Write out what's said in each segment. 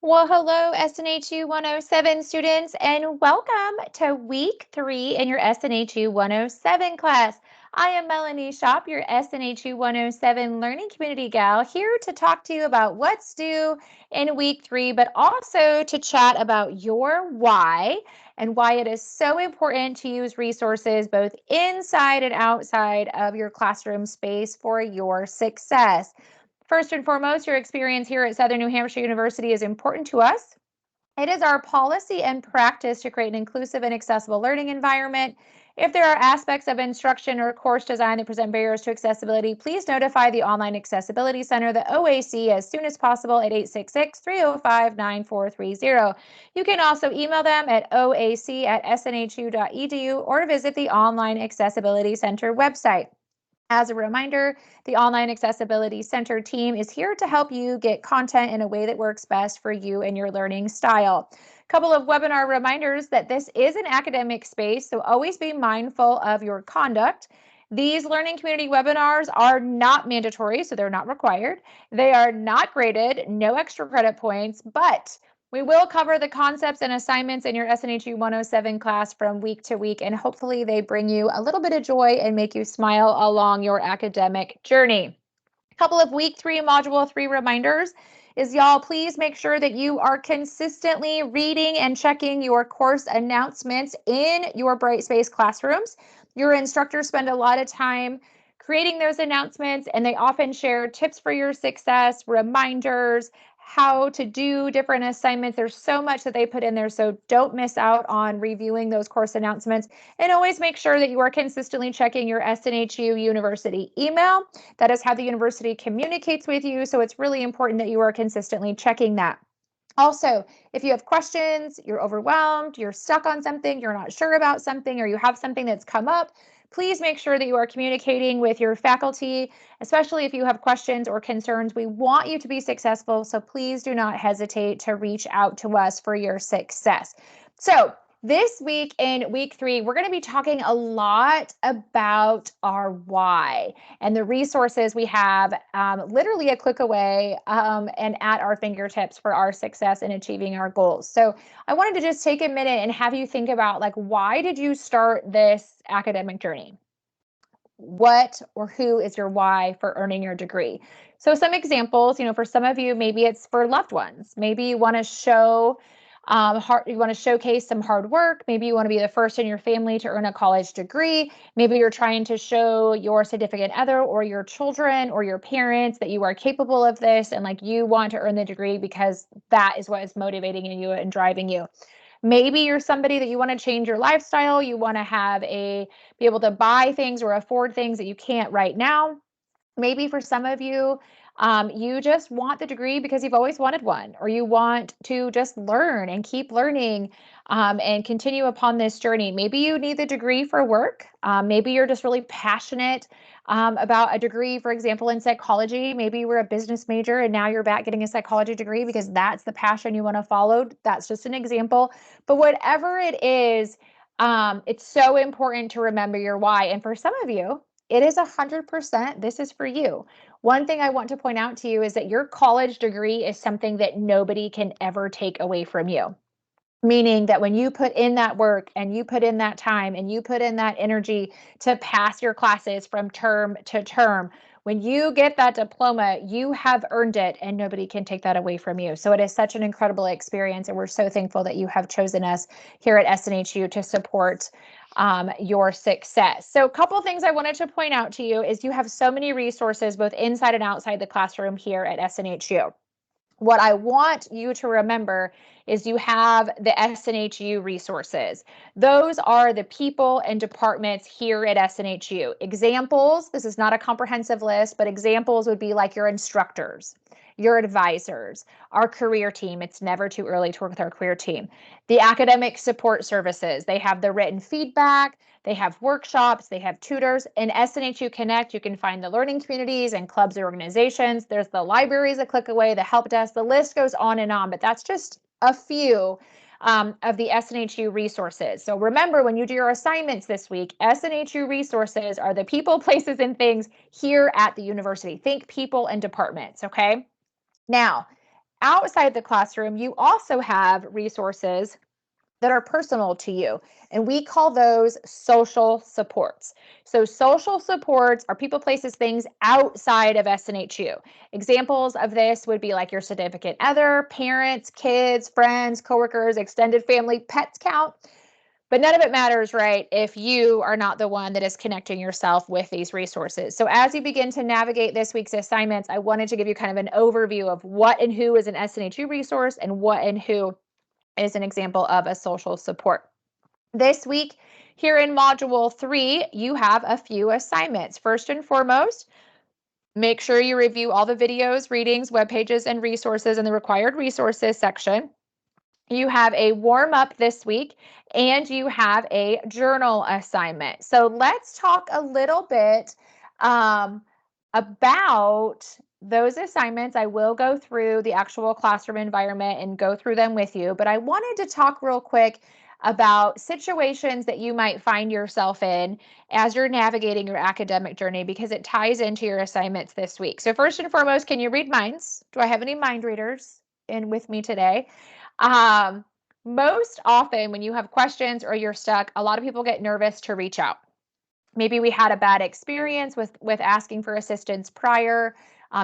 Well, hello, SNHU 107 students, and welcome to week 3 in your SNHU 107 class. I am Melanie Shop, your SNHU 107 learning community gal, here to talk to you about what's due in week 3, but also to chat about your why and why it is so important to use resources both inside and outside of your classroom space for your success. First and foremost, your experience here at Southern New Hampshire University is important to us. It is our policy and practice to create an inclusive and accessible learning environment. If there are aspects of instruction or course design that present barriers to accessibility, please notify the Online Accessibility Center, the OAC, as soon as possible at 866-305-9430. You can also email them at oac@snhu.edu or visit the Online Accessibility Center website. As a reminder, the Online Accessibility Center team is here to help you get content in a way that works best for you and your learning style. A couple of webinar reminders that this is an academic space, so always be mindful of your conduct. These learning community webinars are not mandatory, so they're not required. They are not graded, no extra credit points, but we will cover the concepts and assignments in your SNHU 107 class from week to week, and hopefully they bring you a little bit of joy and make you smile along your academic journey. A couple of week 3 module 3 reminders is y'all, please make sure that you are consistently reading and checking your course announcements in your Brightspace classrooms. Your instructors spend a lot of time creating those announcements, and they often share tips for your success, reminders, how to do different assignments. There's so much that they put in there, so don't miss out on reviewing those course announcements. And always make sure that you are consistently checking your SNHU University email. That is how the university communicates with you, so it's really important that you are consistently checking that. Also, if you have questions, you're overwhelmed, you're stuck on something, you're not sure about something, or you have something that's come up, please make sure that you are communicating with your faculty, especially if you have questions or concerns. We want you to be successful, so please do not hesitate to reach out to us for your success. So this week in week 3, we're going to be talking a lot about our why and the resources we have literally a click away and at our fingertips for our success in achieving our goals. So I wanted to just take a minute and have you think about, like, why did you start this academic journey? What or who is your why for earning your degree? So some examples, for some of you, maybe it's for loved ones. Maybe you want to show you want to showcase some hard work. Maybe you want to be the first in your family to earn a college degree. Maybe you're trying to show your significant other or your children or your parents that you are capable of this, and like you want to earn the degree because that is what is motivating you and driving you. Maybe you're somebody that you want to change your lifestyle. You want to be able to buy things or afford things that you can't right now. Maybe for some of you, you just want the degree because you've always wanted one, or you want to just learn and keep learning and continue upon this journey. Maybe you need the degree for work. Maybe you're just really passionate about a degree, for example, in psychology. Maybe you were a business major and now you're back getting a psychology degree because that's the passion you want to follow. That's just an example. But whatever it is, it's so important to remember your why. And for some of you, it is 100%. This is for you. One thing I want to point out to you is that your college degree is something that nobody can ever take away from you. Meaning that when you put in that work and you put in that time and you put in that energy to pass your classes from term to term, when you get that diploma, you have earned it and nobody can take that away from you. So it is such an incredible experience, and we're so thankful that you have chosen us here at SNHU to support your success. So a couple of things I wanted to point out to you is you have so many resources both inside and outside the classroom here at SNHU. What I want you to remember is you have the SNHU resources. Those are the people and departments here at SNHU. Examples, this is not a comprehensive list, but examples would be like your instructors, your advisors, our career team. It's never too early to work with our career team. The academic support services, they have the written feedback, they have workshops, they have tutors. In SNHU Connect, you can find the learning communities and clubs and organizations. There's the libraries a click away, the help desk, the list goes on, but that's just a few of the SNHU resources. So remember, when you do your assignments this week, SNHU resources are the people, places, and things here at the university. Think people and departments, okay? Now, outside the classroom, you also have resources that are personal to you. And we call those social supports. So social supports are people, places, things outside of SNHU. Examples of this would be like your significant other, parents, kids, friends, coworkers, extended family, pets count. But none of it matters, right, if you are not the one that is connecting yourself with these resources. So as you begin to navigate this week's assignments, I wanted to give you kind of an overview of what and who is an SNHU resource and what and who is an example of a social support. This week, here in Module 3, you have a few assignments. First and foremost, make sure you review all the videos, readings, web pages, and resources in the required resources section. You have a warm up this week, and you have a journal assignment. So let's talk a little bit about those assignments. I will go through the actual classroom environment and go through them with you, but I wanted to talk real quick about situations that you might find yourself in as you're navigating your academic journey, because it ties into your assignments this week. So first and foremost, can you read minds? Do I have any mind readers in with me today? Most often when you have questions or you're stuck, a lot of people get nervous to reach out. Maybe we had a bad experience with asking for assistance prior.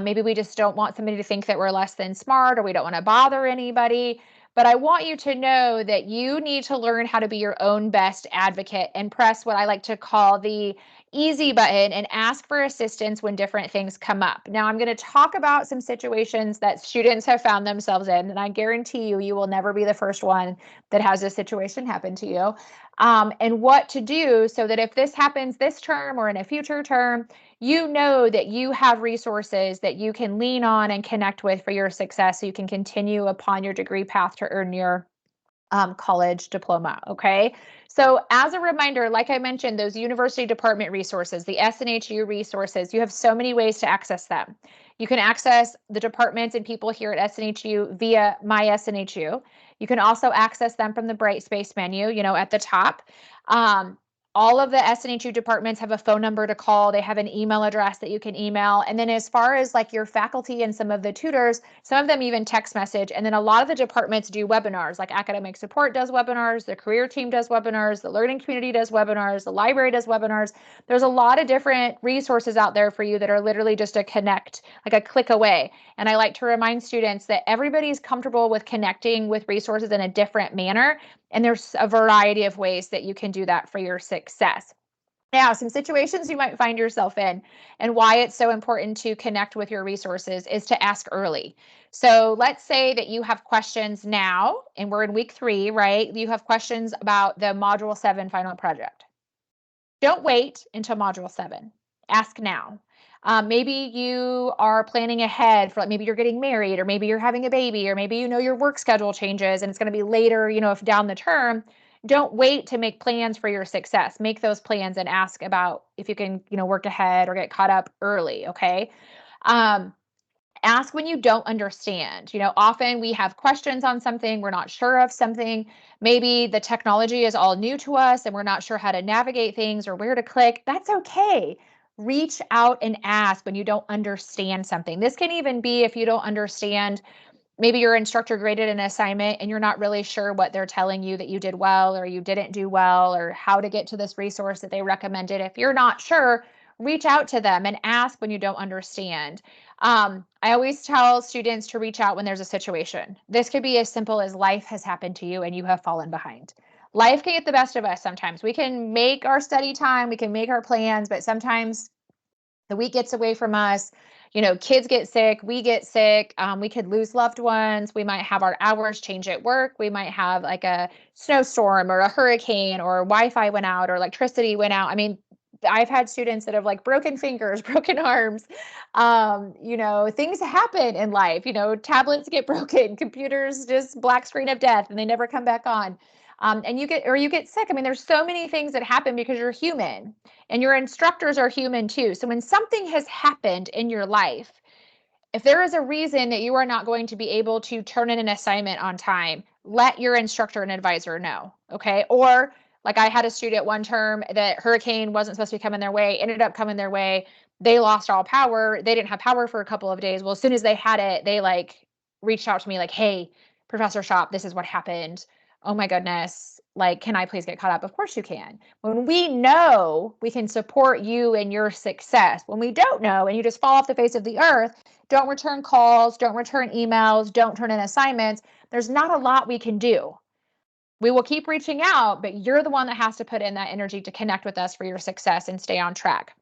Maybe we just don't want somebody to think that we're less than smart, or we don't want to bother anybody. But I want you to know that you need to learn how to be your own best advocate and press what I like to call the easy button and ask for assistance when different things come up. Now, I'm going to talk about some situations that students have found themselves in, and I guarantee you, you will never be the first one that has a situation happen to you. And what to do so that if this happens this term or in a future term, you know that you have resources that you can lean on and connect with for your success so you can continue upon your degree path to earn your college diploma. Okay. So as a reminder, like I mentioned, those university department resources, the SNHU resources, you have so many ways to access them. You can access the departments and people here at SNHU via My SNHU. You can also access them from the Brightspace menu, at the top. All of the SNHU departments have a phone number to call. They have an email address that you can email. And then as far as like your faculty and some of the tutors, some of them even text message. And then a lot of the departments do webinars, like academic support does webinars, the career team does webinars, the learning community does webinars, the library does webinars. There's a lot of different resources out there for you that are literally just a connect, like a click away. And I like to remind students that everybody's comfortable with connecting with resources in a different manner. And there's a variety of ways that you can do that for your success. Now, some situations you might find yourself in and why it's so important to connect with your resources is to ask early. So let's say that you have questions now, and we're in week 3, right? You have questions about the Module 7 final project. Don't wait until Module 7. Ask now. Maybe you are planning ahead for, like, maybe you're getting married, or maybe you're having a baby, or maybe your work schedule changes and it's going to be later, if down the term. Don't wait to make plans for your success. Make those plans and ask about if you can, work ahead or get caught up early. Okay. Ask when you don't understand. Often we have questions on something, we're not sure of something. Maybe the technology is all new to us and we're not sure how to navigate things or where to click. That's okay. Reach out and ask when you don't understand something. This can even be if you don't understand. Maybe your instructor graded an assignment and you're not really sure what they're telling you that you did well or you didn't do well, or how to get to this resource that they recommended. If you're not sure, reach out to them and ask when you don't understand. I always tell students to reach out when there's a situation. This could be as simple as life has happened to you and you have fallen behind. Life can get the best of us sometimes. We can make our study time, we can make our plans, but sometimes the week gets away from us. Kids get sick, we get sick, we could lose loved ones, we might have our hours change at work, we might have like a snowstorm or a hurricane, or Wi-Fi went out or electricity went out. I mean, I've had students that have like broken fingers, broken arms. Things happen in life. Tablets get broken, computers just black screen of death and they never come back on. And you get sick. I mean, there's so many things that happen because you're human, and your instructors are human too. So when something has happened in your life, if there is a reason that you are not going to be able to turn in an assignment on time, let your instructor and advisor know, okay? Or like I had a student one term that hurricane wasn't supposed to be coming their way, ended up coming their way. They lost all power. They didn't have power for a couple of days. Well, as soon as they had it, they reached out to me like, hey, Professor Shop, this is what happened. Oh my goodness. Like, can I please get caught up? Of course you can. When we know, we can support you in your success. When we don't know and you just fall off the face of the earth, don't return calls, don't return emails, don't turn in assignments, there's not a lot we can do. We will keep reaching out, but you're the one that has to put in that energy to connect with us for your success and stay on track.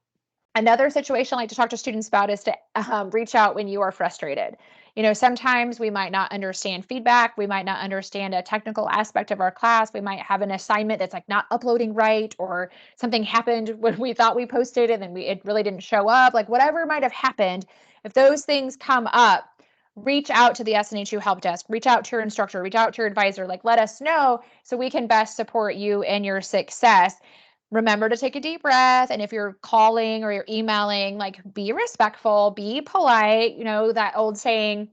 Another situation I like to talk to students about is to reach out when you are frustrated. Sometimes we might not understand feedback. We might not understand a technical aspect of our class. We might have an assignment that's like not uploading right, or something happened when we thought we posted and then it really didn't show up. Like whatever might have happened, if those things come up, reach out to the SNHU help desk, reach out to your instructor, reach out to your advisor, like let us know so we can best support you in your success. Remember to take a deep breath. And if you're calling or you're emailing, like be respectful, be polite. That old saying,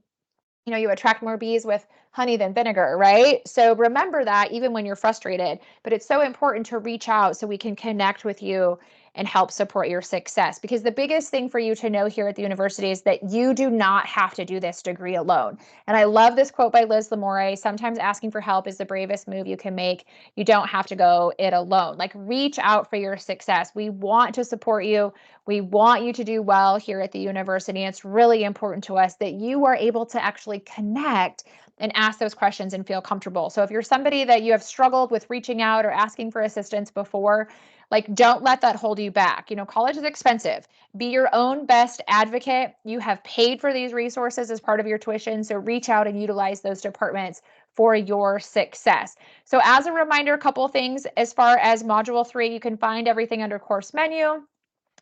you attract more bees with honey than vinegar, right? So remember that even when you're frustrated, but it's so important to reach out so we can connect with you and help support your success. Because the biggest thing for you to know here at the university is that you do not have to do this degree alone. And I love this quote by Liz Lamore: sometimes asking for help is the bravest move you can make. You don't have to go it alone. Like reach out for your success. We want to support you. We want you to do well here at the university. It's really important to us that you are able to actually connect and ask those questions and feel comfortable. So if you're somebody that you have struggled with reaching out or asking for assistance before, like don't let that hold you back. College is expensive. Be your own best advocate. You have paid for these resources as part of your tuition, so reach out and utilize those departments for your success. So as a reminder, a couple things as far as Module 3, you can find everything under course menu.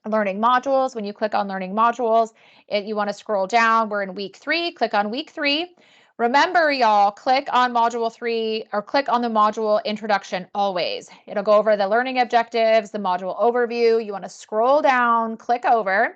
Learning modules. When you click on learning modules, you want to scroll down. We're in week 3. Click on week 3. Remember, y'all, click on module 3 or click on the module introduction always. It'll go over the learning objectives, the module overview. You want to scroll down, click over.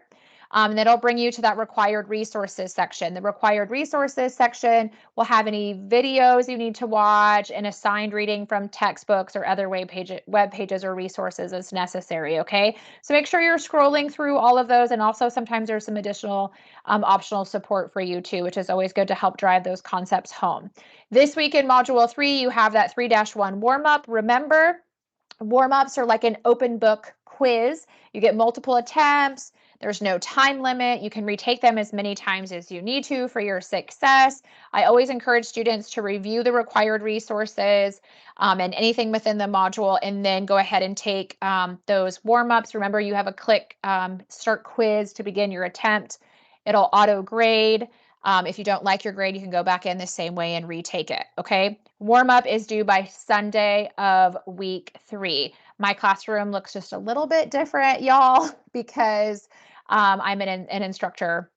And it'll bring you to that required resources section. The required resources section will have any videos you need to watch and assigned reading from textbooks or other web pages or resources as necessary, okay? So make sure you're scrolling through all of those. And also sometimes there's some additional optional support for you too, which is always good to help drive those concepts home. This week in Module 3, you have that 3-1 warm-up. Remember, warm-ups are like an open book quiz. You get multiple attempts. There's no time limit. You can retake them as many times as you need to for your success. I always encourage students to review the required resources and anything within the module, and then go ahead and take those warm-ups. Remember, you have a click start quiz to begin your attempt. It'll auto grade. If you don't like your grade, you can go back in the same way and retake it, okay? Warm-up is due by Sunday of week 3. My classroom looks just a little bit different, y'all, because I'm an instructor,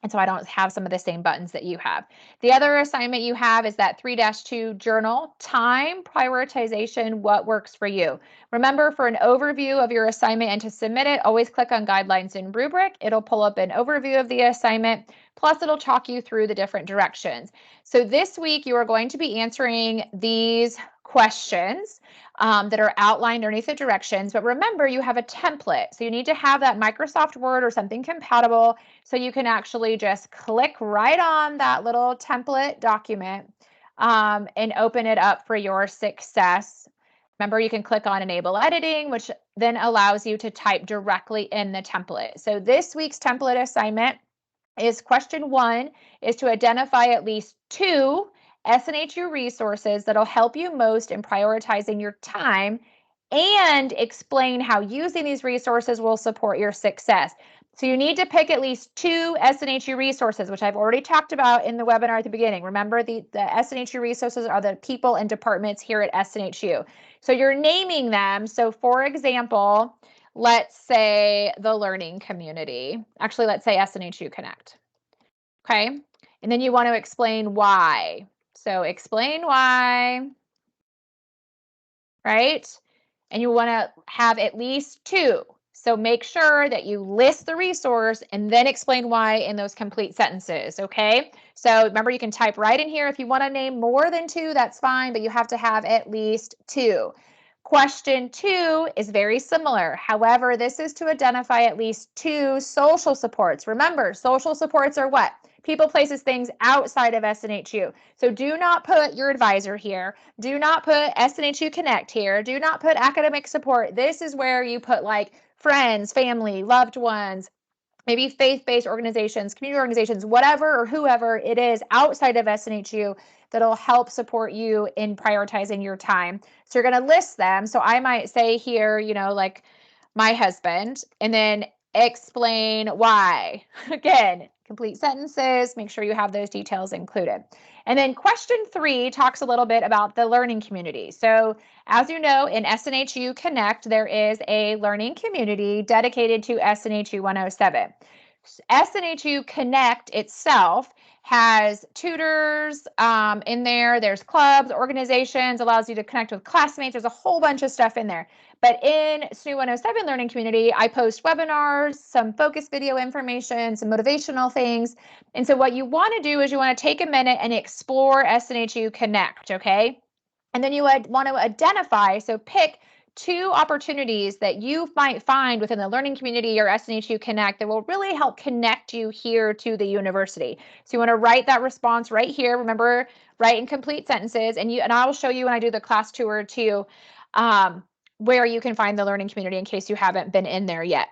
and so I don't have some of the same buttons that you have. The other assignment you have is that 3-2 journal time prioritization, what works for you. Remember, for an overview of your assignment and to submit it, always click on guidelines and rubric. It'll pull up an overview of the assignment, plus it'll talk you through the different directions. So this week you are going to be answering these questions that are outlined underneath the directions. But remember, you have a template. So you need to have that Microsoft Word or something compatible so you can actually just click right on that little template document and open it up for your success. Remember, you can click on Enable Editing, which then allows you to type directly in the template. So this week's template assignment is question 1 is to identify at least 2 SNHU resources that'll help you most in prioritizing your time, and explain how using these resources will support your success. So you need to pick at least 2 SNHU resources, which I've already talked about in the webinar at the beginning. Remember, the SNHU resources are the people and departments here at SNHU. So you're naming them. So for example, let's say the learning community. Actually, let's say SNHU Connect. Okay. And then you want to explain why. So explain why, right? And you want to have at least 2. So make sure that you list the resource and then explain why in those complete sentences, okay? So remember, you can type right in here. If you want to name more than 2, that's fine, but you have to have at least 2. Question 2 is very similar. However, this is to identify at least 2 social supports. Remember, social supports are what? people, places, things outside of SNHU. So do not put your advisor here. Do not put SNHU Connect here. Do not put academic support. This is where you put like friends, family, loved ones, maybe faith-based organizations, community organizations, whatever or whoever it is outside of SNHU that'll help support you in prioritizing your time. So you're going to list them. So I might say here, you know, like my husband, and then explain why. Again, complete sentences, make sure you have those details included. And then question 3 talks a little bit about the learning community. So as you know, in SNHU Connect, there is a learning community dedicated to SNHU 107. SNHU Connect itself has tutors in there. There's clubs, organizations, allows you to connect with classmates. There's a whole bunch of stuff in there. But in SNHU 107 Learning Community, I post webinars, some focus video information, some motivational things. And so what you want to do is you want to take a minute and explore SNHU Connect, okay? And then you would want to identify, so pick 2 opportunities that you might find within the learning community or SNHU Connect that will really help connect you here to the university. So you want to write that response right here. Remember, write in complete sentences, and I will show you when I do the class tour too, where you can find the learning community in case you haven't been in there yet.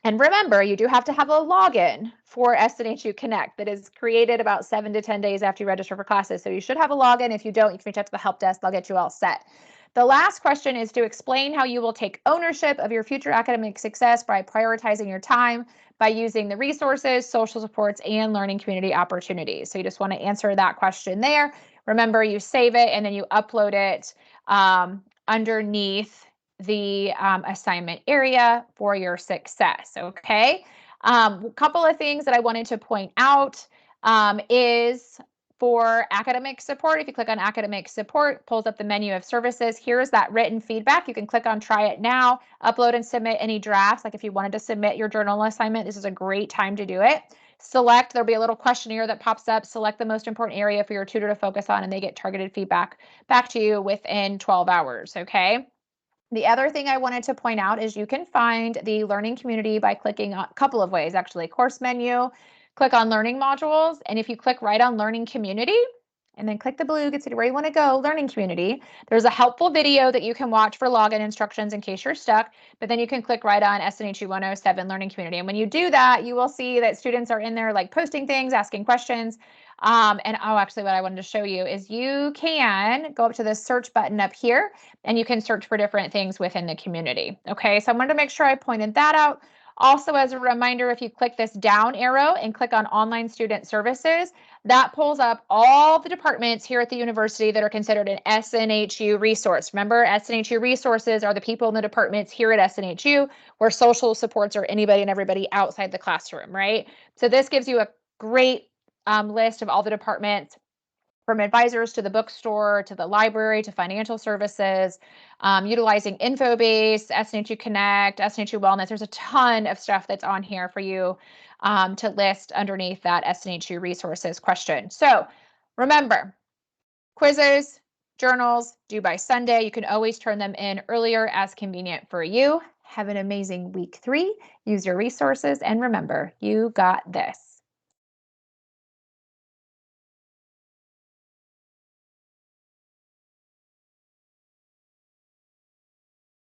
And remember, you do have to have a login for SNHU Connect that is created about 7 to 10 days after you register for classes. So you should have a login. If you don't, you can reach out to the help desk. They'll get you all set. The last question is to explain how you will take ownership of your future academic success by prioritizing your time by using the resources, social supports, and learning community opportunities. So you just want to answer that question there. Remember, you save it and then you upload it underneath the assignment area for your success, okay? A couple of things that I wanted to point out is for academic support. If you click on academic support, pulls up the menu of services. Here's that written feedback. You can click on try it now, upload and submit any drafts. Like if you wanted to submit your journal assignment, this is a great time to do it. Select, there'll be a little questionnaire that pops up. Select the most important area for your tutor to focus on, and they get targeted feedback back to you within 12 hours, okay? The other thing I wanted to point out is you can find the learning community by clicking on a couple of ways, actually. Course menu, click on learning modules, and if you click right on learning community, and then click the blue, gets you to where you want to go, learning community. There's a helpful video that you can watch for login instructions in case you're stuck, but then you can click right on SNHU 107 learning community. And when you do that, you will see that students are in there like posting things, asking questions. Actually what I wanted to show you is you can go up to the search button up here and you can search for different things within the community. Okay, so I wanted to make sure I pointed that out. Also, as a reminder, if you click this down arrow and click on online student services, that pulls up all the departments here at the university that are considered an SNHU resource. Remember, SNHU resources are the people in the departments here at SNHU where social supports are anybody and everybody outside the classroom, right? So this gives you a great list of all the departments, from advisors to the bookstore, to the library, to financial services, utilizing InfoBase, SNHU Connect, SNHU Wellness. There's a ton of stuff that's on here for you to list underneath that SNHU resources question. So remember, quizzes, journals due by Sunday. You can always turn them in earlier as convenient for you. Have an amazing week 3. Use your resources, and remember, you got this.